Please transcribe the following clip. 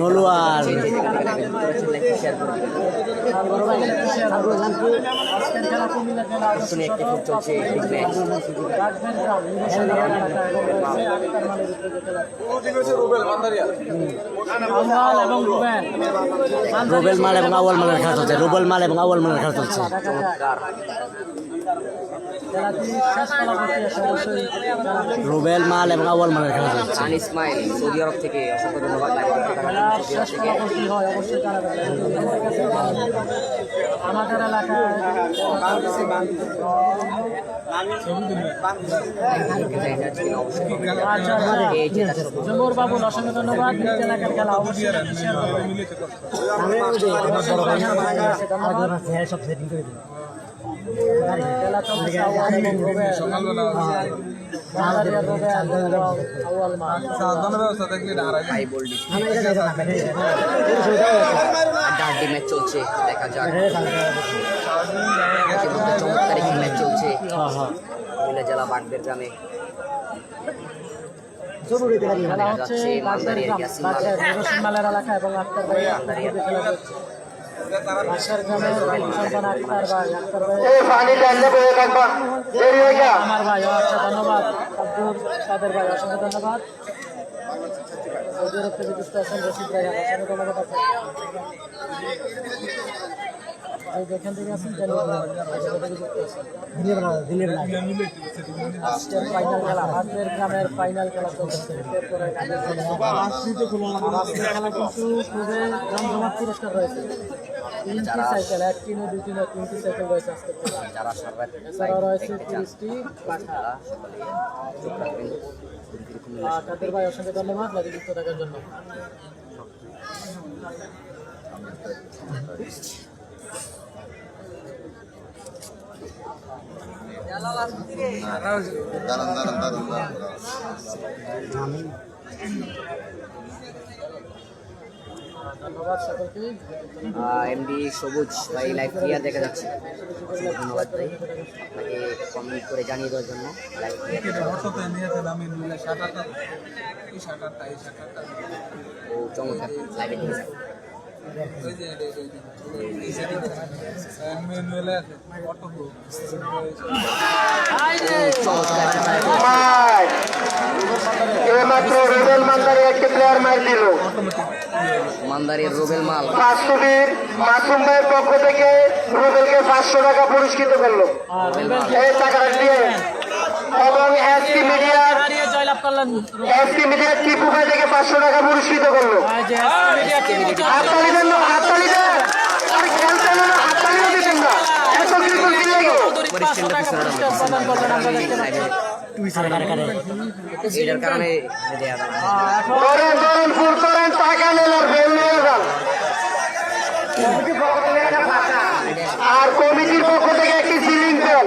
নলুয়ার রুবেল মাল এবং আউয়াল মালের খেলা চলছে। রুবেল মাল এবং আউয়াল মালের খেলা চলছে। রুবেল মাল এবং আউয়াল মালের খেলা চলছে। ইসমাইল সৌদি আরব থেকে অসংখ্য ধন্যবাদ। আমাদের এলাকায় জমুর বাবুল অসংখ্য ধন্যবাদ। এলাকার খেলা অবশ্যই ডার্টি ম্যাচ চলছে, দেখা যাক। চমৎকার একটি ম্যাচ চলছে কুমিল্লা জেলা বাগদের গ্রামে। খেলা হচ্ছে মালের এলাকা এবং আক্তার ভাই আমার ভাই আচ্ছা ধন্যবাদ। আব্দুল সাদের ভাই অসংখ্য ধন্যবাদ। সৌদি আরব থেকে যুক্ত আছেন রশিদ ভাই অসংখ্য ধন্যবাদ। যেখান থেকে আছেন ফাইনাল খেলা হাতের গ্রামের ফাইনাল খেলা চলছে। খেলা কিন্তু খুবই জমজমাট পুরস্কার রয়েছে। 3টি সাইকেল, 1 টিনে 2 টিনে 3টি সাইকেল রয়েছে আজকে। এছাড়াও রয়েছে 30টি পাঠা। তাদের ভাই অসংখ্য ধন্যবাদ লাইভে যুক্ত থাকার জন্য। ধন্যবাদ সকলকে। এমডি সবুজ ভাই লাইভ ক্লিয়ার দেখা যাচ্ছে, ধন্যবাদ ভাই আপনাকে কমেন্ট করে জানিয়ে দেওয়ার জন্য। লাইভ ও চমৎকার লাইভে দেখে যাক। মান্দারের রুবেল মাল মাসুম ভাইয়ের পক্ষ থেকে রুবেলকে 500 টাকা পুরস্কৃত করলো এই টাকাটা দিয়ে, এবং এসপি মিডিয়ার টিপু ভাই থেকে 500 টাকা পুরস্কৃত করলো। হাততালি দেন না, হাততালি দেন। আর খেলতে না, হাততালিও দিতেন না। এত কিছু দিয়ে গেল। আর কমিটির পক্ষ থেকে একটি সিলিং ফ্যান।